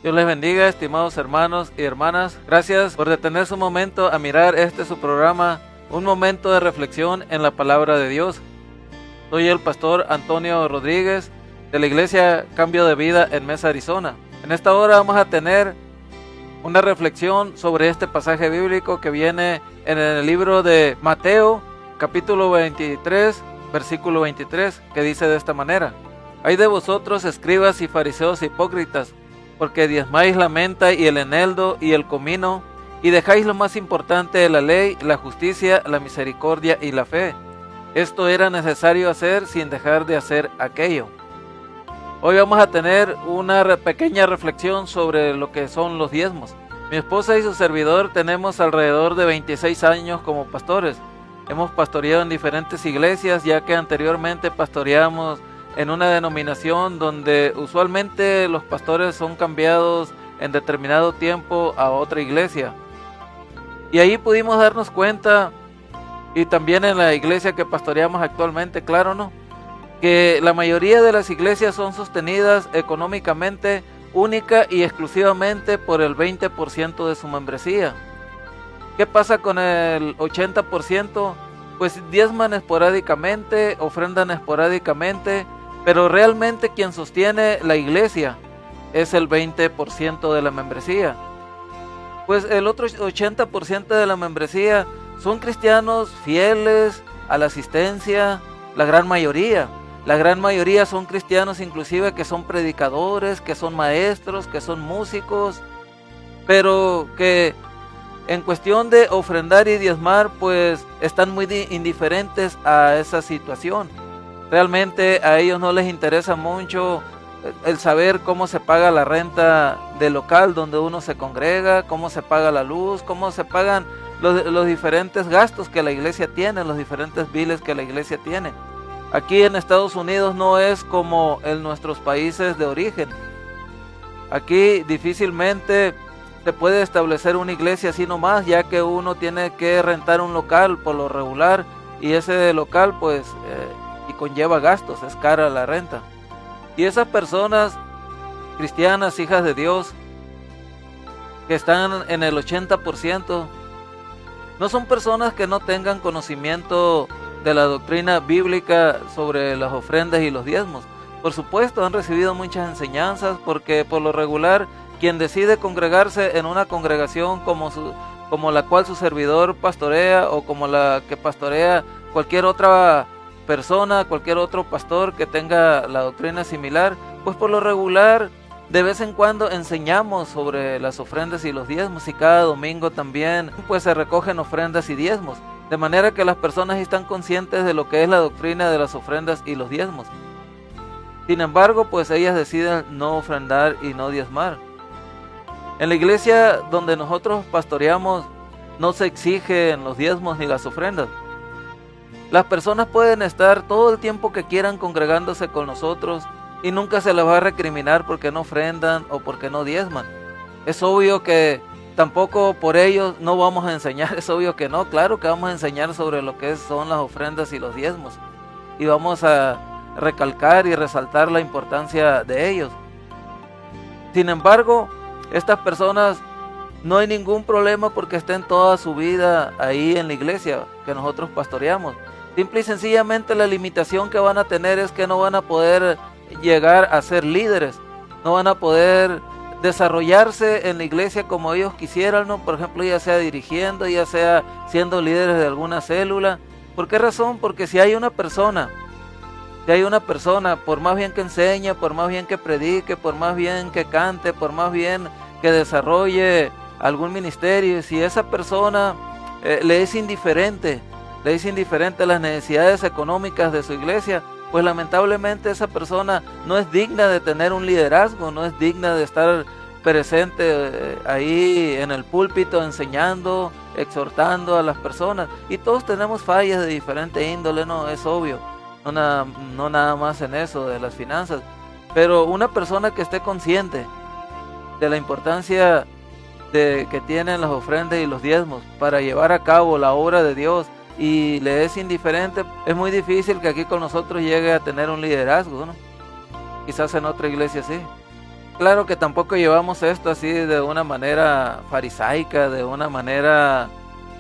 Dios les bendiga, estimados hermanos y hermanas. Gracias por detenerse un momento a mirar su programa, un momento de reflexión en la palabra de Dios. Soy el pastor Antonio Rodríguez de la iglesia Cambio de Vida en Mesa, Arizona. En esta hora vamos a tener una reflexión sobre este pasaje bíblico que viene en el libro de Mateo, capítulo 23, versículo 23, que dice de esta manera: Ay de vosotros, escribas y fariseos hipócritas, porque diezmáis la menta y el eneldo y el comino, y dejáis lo más importante de la ley, la justicia, la misericordia y la fe. Esto era necesario hacer sin dejar de hacer aquello. Hoy vamos a tener una pequeña reflexión sobre lo que son los diezmos. Mi esposa y su servidor tenemos alrededor de 26 años como pastores. Hemos pastoreado en diferentes iglesias, ya que anteriormente pastoreamos en una denominación donde usualmente los pastores son cambiados en determinado tiempo a otra iglesia. Y ahí pudimos darnos cuenta, y también en la iglesia que pastoreamos actualmente, claro, ¿no?, que la mayoría de las iglesias son sostenidas económicamente única y exclusivamente por el 20% de su membresía. ¿Qué pasa con el 80%? Pues diezman esporádicamente, ofrendan esporádicamente, pero realmente quien sostiene la iglesia es el 20% de la membresía. Pues el otro 80% de la membresía son cristianos fieles a la asistencia, la gran mayoría. La gran mayoría son cristianos inclusive que son predicadores, que son maestros, que son músicos, pero que en cuestión de ofrendar y diezmar pues están muy indiferentes a esa situación. Realmente a ellos no les interesa mucho el saber cómo se paga la renta del local donde uno se congrega, cómo se paga la luz, cómo se pagan los diferentes gastos que la iglesia tiene, los diferentes biles que la iglesia tiene. Aquí en Estados Unidos no es como en nuestros países de origen. Aquí difícilmente se puede establecer una iglesia así nomás, ya que uno tiene que rentar un local por lo regular y ese local pues y conlleva gastos, es cara la renta. Y esas personas cristianas, hijas de Dios, que están en el 80%, no son personas que no tengan conocimiento de la doctrina bíblica sobre las ofrendas y los diezmos. Por supuesto, han recibido muchas enseñanzas, porque por lo regular, quien decide congregarse en una congregación como la cual su servidor pastorea, o como la que pastorea cualquier otra persona, cualquier otro pastor que tenga la doctrina similar, pues por lo regular de vez en cuando enseñamos sobre las ofrendas y los diezmos, y cada domingo también pues se recogen ofrendas y diezmos, de manera que las personas están conscientes de lo que es la doctrina de las ofrendas y los diezmos. Sin embargo, pues ellas deciden no ofrendar y no diezmar. En la iglesia donde nosotros pastoreamos no se exigen los diezmos ni las ofrendas. Las personas pueden estar todo el tiempo que quieran congregándose con nosotros y nunca se les va a recriminar porque no ofrendan o porque no diezman. Es obvio que tampoco por ellos no vamos a enseñar, es obvio que no, claro que vamos a enseñar sobre lo que son las ofrendas y los diezmos. Y vamos a recalcar y resaltar la importancia de ellos. Sin embargo, estas personas no hay ningún problema porque estén toda su vida ahí en la iglesia que nosotros pastoreamos. Simple y sencillamente la limitación que van a tener es que no van a poder llegar a ser líderes, no van a poder desarrollarse en la iglesia como ellos quisieran, ¿no? Por ejemplo, ya sea dirigiendo, ya sea siendo líderes de alguna célula. ¿Por qué razón? Porque si hay una persona, por más bien que enseñe, por más bien que predique, por más bien que cante, por más bien que desarrolle algún ministerio, si esa persona le es indiferente a las necesidades económicas de su iglesia, pues lamentablemente esa persona no es digna de tener un liderazgo, no es digna de estar presente ahí en el púlpito enseñando, exhortando a las personas. Y todos tenemos fallas de diferente índole, no, es obvio, no nada más en eso de las finanzas, pero una persona que esté consciente de la importancia que tienen las ofrendas y los diezmos para llevar a cabo la obra de Dios y le es indiferente, es muy difícil que aquí con nosotros llegue a tener un liderazgo, ¿no? Quizás en otra iglesia sí. Claro que tampoco llevamos esto así de una manera farisaica, de una manera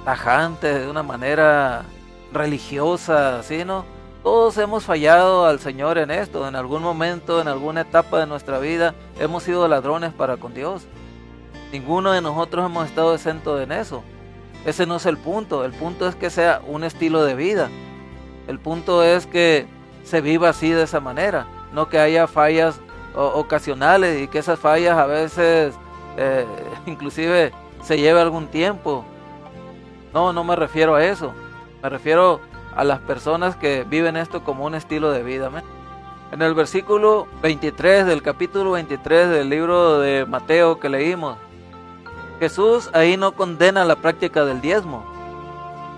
tajante, de una manera religiosa, ¿sí, no? Todos hemos fallado al Señor en esto, en algún momento, en alguna etapa de nuestra vida, hemos sido ladrones para con Dios. Ninguno de nosotros hemos estado exento en eso. Ese no es el punto es que sea un estilo de vida. El punto es que se viva así de esa manera, no que haya fallas ocasionales y que esas fallas a veces inclusive se lleve algún tiempo. No me refiero a eso, me refiero a las personas que viven esto como un estilo de vida. ¿Me? En el versículo 23 del capítulo 23 del libro de Mateo que leímos, Jesús ahí no condena la práctica del diezmo,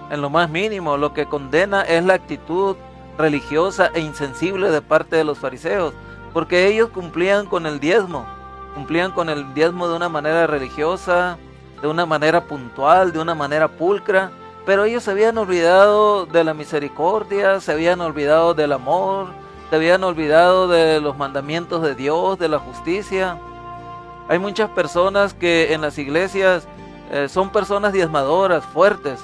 en lo más mínimo. Lo que condena es la actitud religiosa e insensible de parte de los fariseos, porque ellos cumplían con el diezmo de una manera religiosa, de una manera puntual, de una manera pulcra, pero ellos se habían olvidado de la misericordia, se habían olvidado del amor, se habían olvidado de los mandamientos de Dios, de la justicia. Hay muchas personas que en las iglesias son personas diezmadoras, fuertes,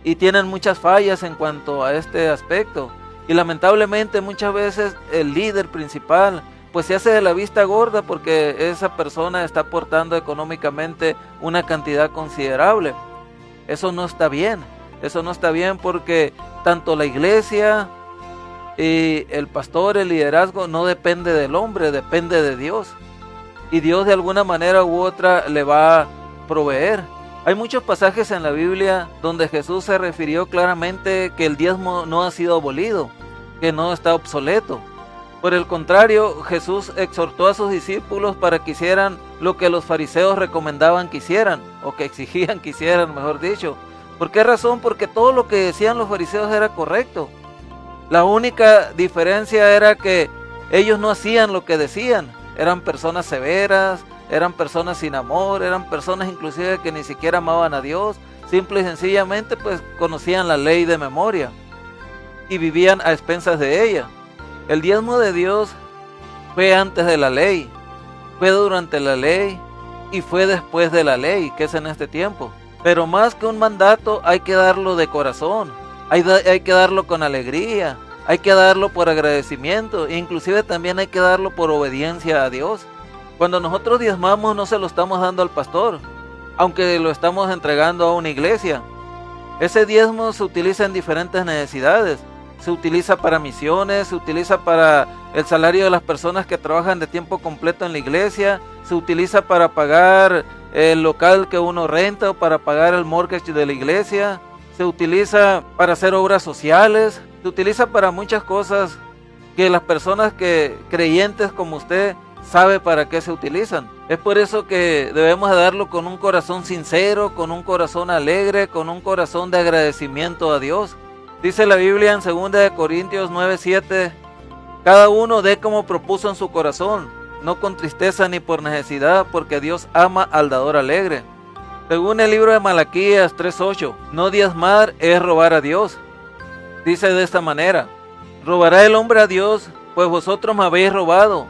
y tienen muchas fallas en cuanto a este aspecto. Y lamentablemente muchas veces el líder principal pues se hace de la vista gorda porque esa persona está aportando económicamente una cantidad considerable. Eso no está bien porque tanto la iglesia y el pastor, el liderazgo no depende del hombre, depende de Dios. Y Dios de alguna manera u otra le va a proveer. Hay muchos pasajes en la Biblia donde Jesús se refirió claramente que el diezmo no ha sido abolido, que no está obsoleto. Por el contrario, Jesús exhortó a sus discípulos para que hicieran lo que los fariseos recomendaban que hicieran, o que exigían que hicieran, mejor dicho. ¿Por qué razón? Porque todo lo que decían los fariseos era correcto. La única diferencia era que ellos no hacían lo que decían. Eran personas severas, eran personas sin amor, eran personas inclusive que ni siquiera amaban a Dios. Simple y sencillamente pues conocían la ley de memoria y vivían a expensas de ella. El diezmo de Dios fue antes de la ley, fue durante la ley y fue después de la ley, que es en este tiempo. Pero más que un mandato hay que darlo de corazón, hay que darlo con alegría, hay que darlo por agradecimiento e inclusive también hay que darlo por obediencia a Dios. Cuando nosotros diezmamos no se lo estamos dando al pastor, aunque lo estamos entregando a una iglesia. Ese diezmo se utiliza en diferentes necesidades. Se utiliza para misiones, se utiliza para el salario de las personas que trabajan de tiempo completo en la iglesia, se utiliza para pagar el local que uno renta o para pagar el mortgage de la iglesia, se utiliza para hacer obras sociales, se utiliza para muchas cosas que las personas creyentes como usted sabe para qué se utilizan. Es por eso que debemos darlo con un corazón sincero, con un corazón alegre, con un corazón de agradecimiento a Dios. Dice la Biblia en 2 Corintios 9:7, cada uno dé como propuso en su corazón, no con tristeza ni por necesidad, porque Dios ama al dador alegre. Según el libro de Malaquías 3:8, no diezmar es robar a Dios. Dice de esta manera, ¿robará el hombre a Dios? Pues vosotros me habéis robado.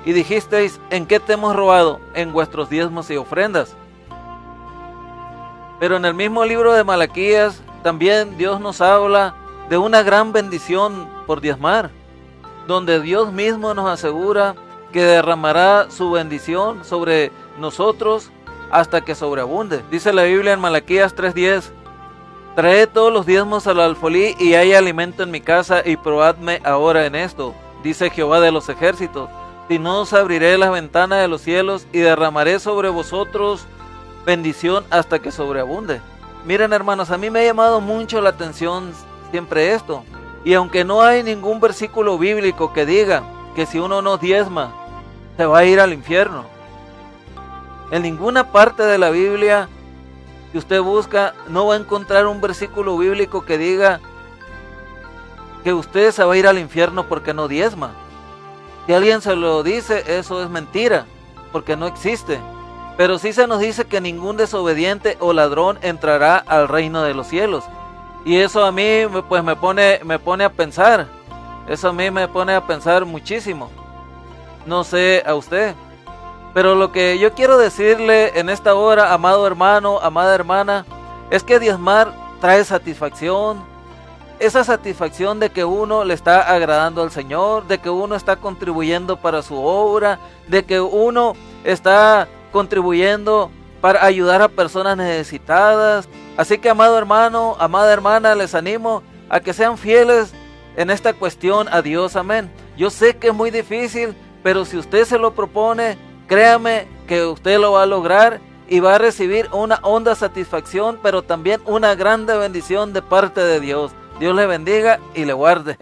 Y dijisteis, ¿en qué te hemos robado? En vuestros diezmos y ofrendas. Pero en el mismo libro de Malaquías también Dios nos habla de una gran bendición por diezmar, donde Dios mismo nos asegura que derramará su bendición sobre nosotros hasta que sobreabunde. Dice la Biblia en Malaquías 3:10, traed todos los diezmos al alfolí y hay alimento en mi casa y probadme ahora en esto, dice Jehová de los ejércitos, si no os abriré las ventanas de los cielos y derramaré sobre vosotros bendición hasta que sobreabunde. Miren hermanos, a mí me ha llamado mucho la atención siempre esto. Y aunque no hay ningún versículo bíblico que diga que si uno no diezma, se va a ir al infierno. En ninguna parte de la Biblia que usted busca, no va a encontrar un versículo bíblico que diga que usted se va a ir al infierno porque no diezma. Si alguien se lo dice, eso es mentira, porque no existe. Pero sí se nos dice que ningún desobediente o ladrón entrará al reino de los cielos. Y eso a mí pues me pone a pensar. Eso a mí me pone a pensar muchísimo. No sé a usted, Pero lo que yo quiero decirle en esta hora, amado hermano, amada hermana, es que diezmar trae satisfacción. Esa satisfacción de que uno le está agradando al Señor, de que uno está contribuyendo para su obra, de que uno está contribuyendo para ayudar a personas necesitadas. Así que, amado hermano, amada hermana, les animo a que sean fieles en esta cuestión a Dios, amén. Yo sé que es muy difícil, pero si usted se lo propone, créame que usted lo va a lograr y va a recibir una honda satisfacción, pero también una grande bendición de parte de Dios. Dios le bendiga y le guarde.